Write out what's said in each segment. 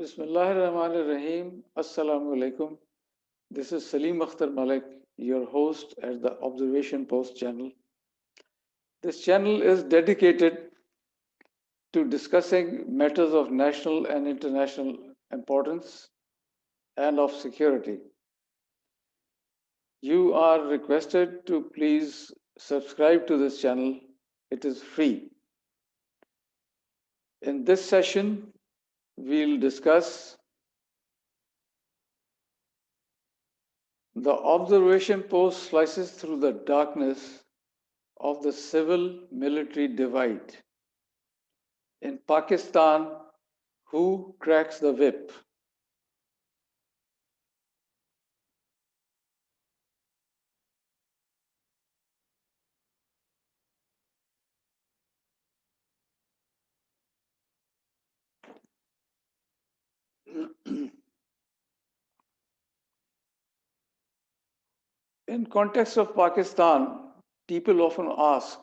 Bismillahirrahmanirrahim. Assalamu alaikum. This is Salim Akhtar Malik, your host at the Observation Post channel. This channel is dedicated to discussing matters of national and international importance and of security. You are requested to please subscribe to this channel. It is free. In this session, we'll discuss the observation post slices through the darkness of the civil-military divide. In Pakistan, who cracks the whip? In context of Pakistan, people often ask,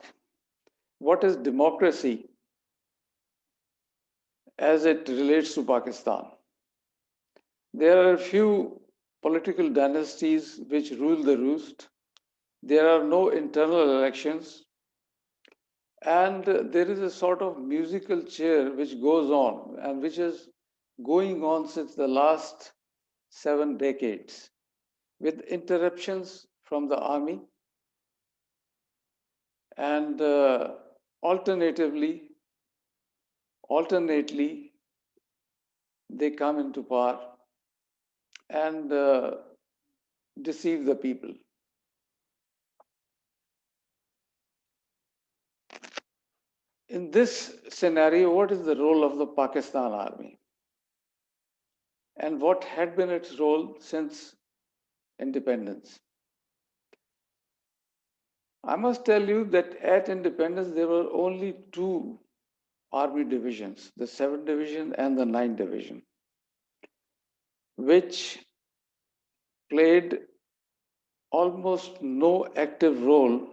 what is democracy as it relates to Pakistan? There are a few political dynasties which rule the roost. There are no internal elections. And there is a sort of musical chair which goes on and which is going on since the last 7 decades with interruptions from the army and alternately they come into power and deceive the people. In this scenario, what is the role of the Pakistan army? And what had been its role since independence? I must tell you that at independence, there were only two army divisions, the 7th Division and the 9th Division, which played almost no active role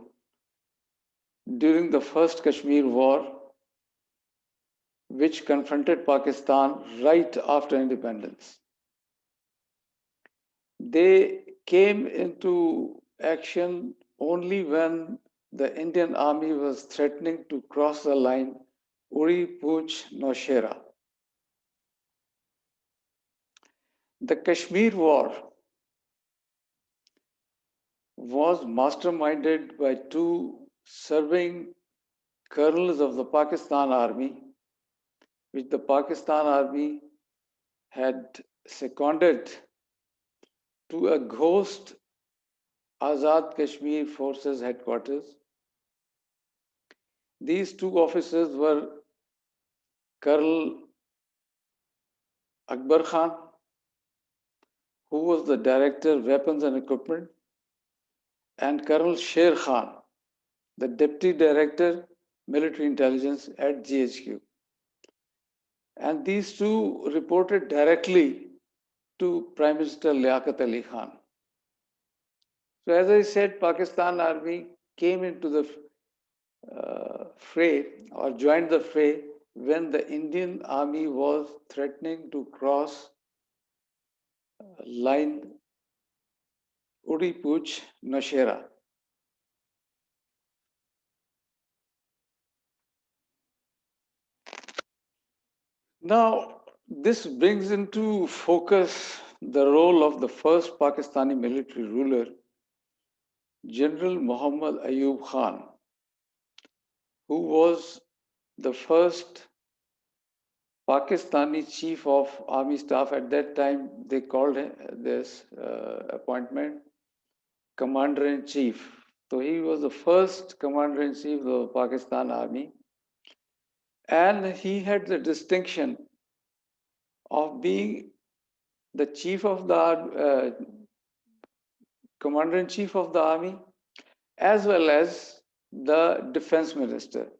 during the first Kashmir War, which confronted Pakistan right after independence. They came into action only when the Indian army was threatening to cross the line Uri, Poonch, Nowshera. The Kashmir War was masterminded by two serving colonels of the Pakistan army, which the Pakistan army had seconded to a ghost Azad Kashmir Forces headquarters. These two officers were Colonel Akbar Khan, who was the Director Weapons and Equipment, and Colonel Sher Khan, the Deputy Director Military Intelligence at GHQ. And these two reported directly to Prime Minister Liaquat Ali Khan. So as I said, Pakistan Army came into the fray or joined the fray when the Indian Army was threatening to cross line Uri Pooch Nowshera. Now, this brings into focus the role of the first Pakistani military ruler, General Muhammad Ayub Khan, who was the first Pakistani chief of army staff. At that time, they called this appointment commander-in-chief. So he was the first commander-in-chief of the Pakistan army. And he had the distinction of being the chief of the commander-in-chief of the army, as well as the defense minister.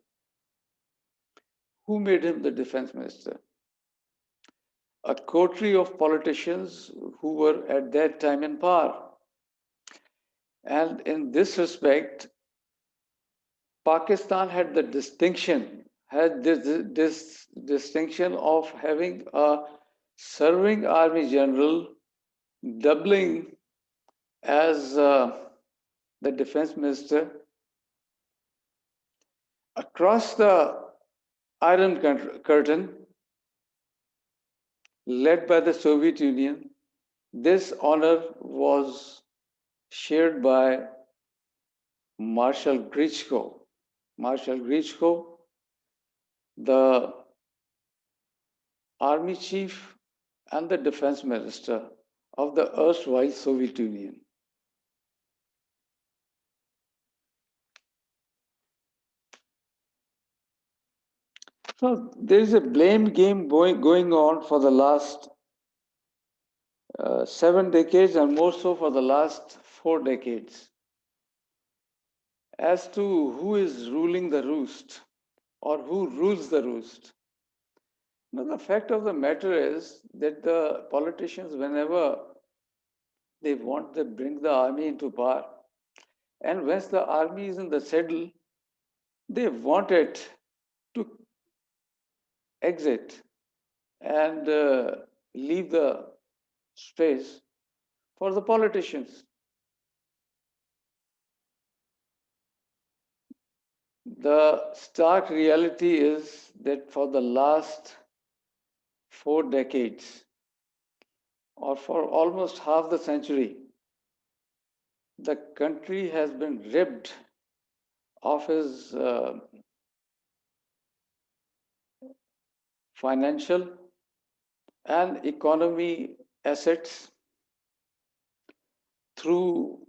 Who made him the defense minister? A coterie of politicians who were at that time in power. And in this respect, Pakistan had the distinction, had this distinction of having a serving army general, doubling as the defense minister across the Iron Curtain, led by the Soviet Union. This honor was shared by Marshal Grichko. Marshal Grichko, the army chief and the defense minister of the erstwhile Soviet Union. So there is a blame game going on for the last 7 decades, and more so for the last 4 decades, as to who is ruling the roost or who rules the roost. Now, the fact of the matter is that the politicians, whenever they want, they bring the army into power. And once the army is in the saddle, they want it to exit and leave the space for the politicians. The stark reality is that for the last 4 decades, or for almost half the century, the country has been ripped of its financial and economy assets through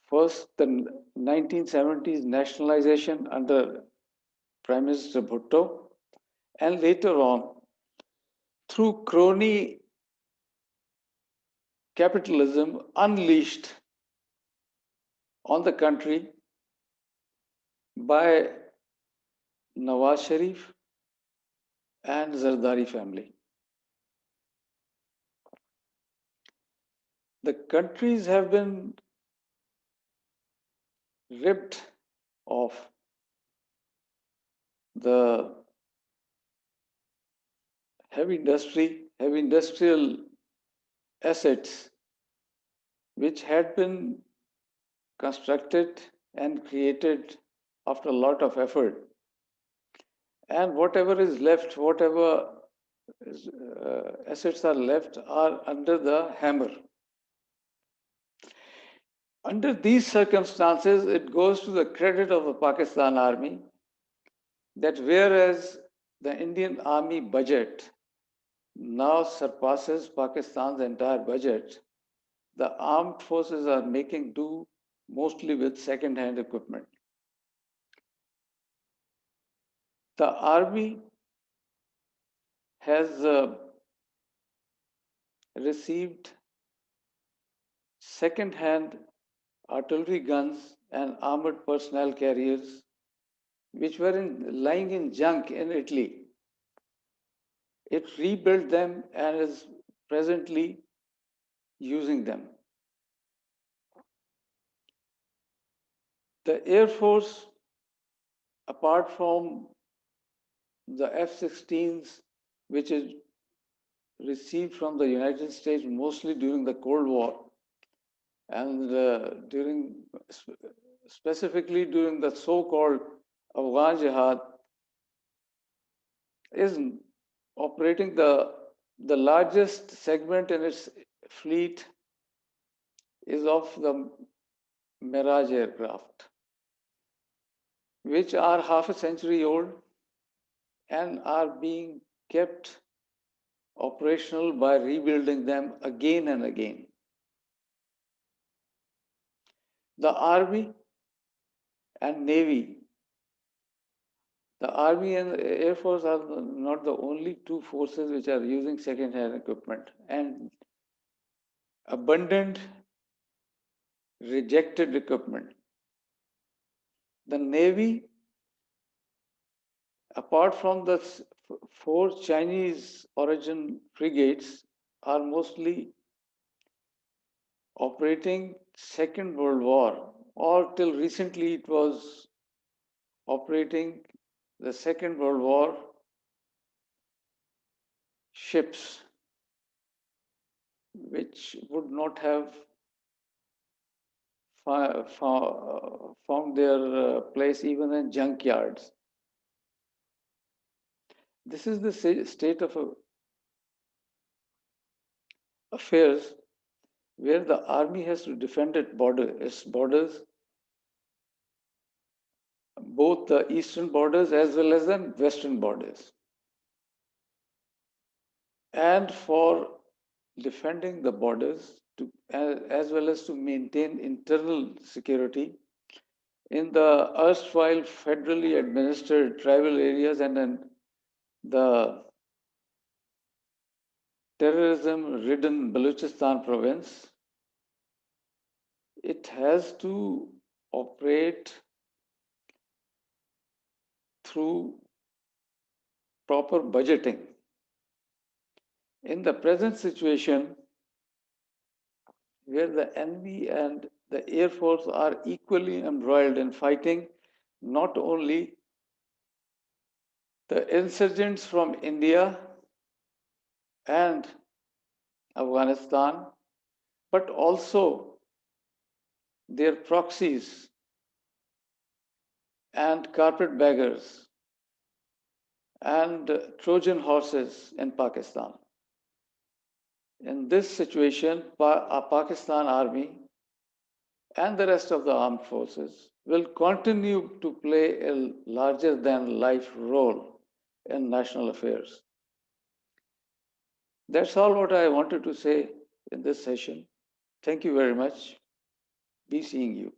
first the 1970s nationalization under Prime Minister Bhutto, and later on through crony capitalism unleashed on the country by Nawaz Sharif and Zardari family. The countries have been ripped of the heavy industrial assets which had been constructed and created after a lot of effort. And whatever is left, whatever assets are left, are under the hammer. Under these circumstances, it goes to the credit of the Pakistan Army that whereas the Indian Army budget now surpasses Pakistan's entire budget, the armed forces are making do mostly with second-hand equipment. The army has received second-hand artillery guns and armored personnel carriers, which were lying in junk in Italy. It rebuilt them and is presently using them. The Air Force, apart from the F-16s, which is received from the United States mostly during the Cold War, and specifically during the so-called Afghan Jihad, is operating the largest segment in its fleet is of the Mirage aircraft, which are half a century old and are being kept operational by rebuilding them again and again. The Army and Navy, the Army and the Air Force are not the only two forces which are using second-hand equipment, and abundant rejected equipment. The Navy, apart from the 4 Chinese origin frigates, are mostly operating Second World War, or till recently it was operating the Second World War ships. which would not have found their place even in junkyards. This is the state of affairs where the army has to defend its borders, both the eastern borders as well as the western borders. And for defending the borders as well as to maintain internal security in the erstwhile federally administered tribal areas and in the terrorism ridden Balochistan province, it has to operate through proper budgeting. In the present situation, where the enemy and the Air Force are equally embroiled in fighting not only the insurgents from India and Afghanistan, but also their proxies and carpetbaggers and Trojan horses in Pakistan. In this situation, Pakistan Army and the rest of the armed forces will continue to play a larger than life role in national affairs. That's all what I wanted to say in this session. Thank you very much. Be seeing you.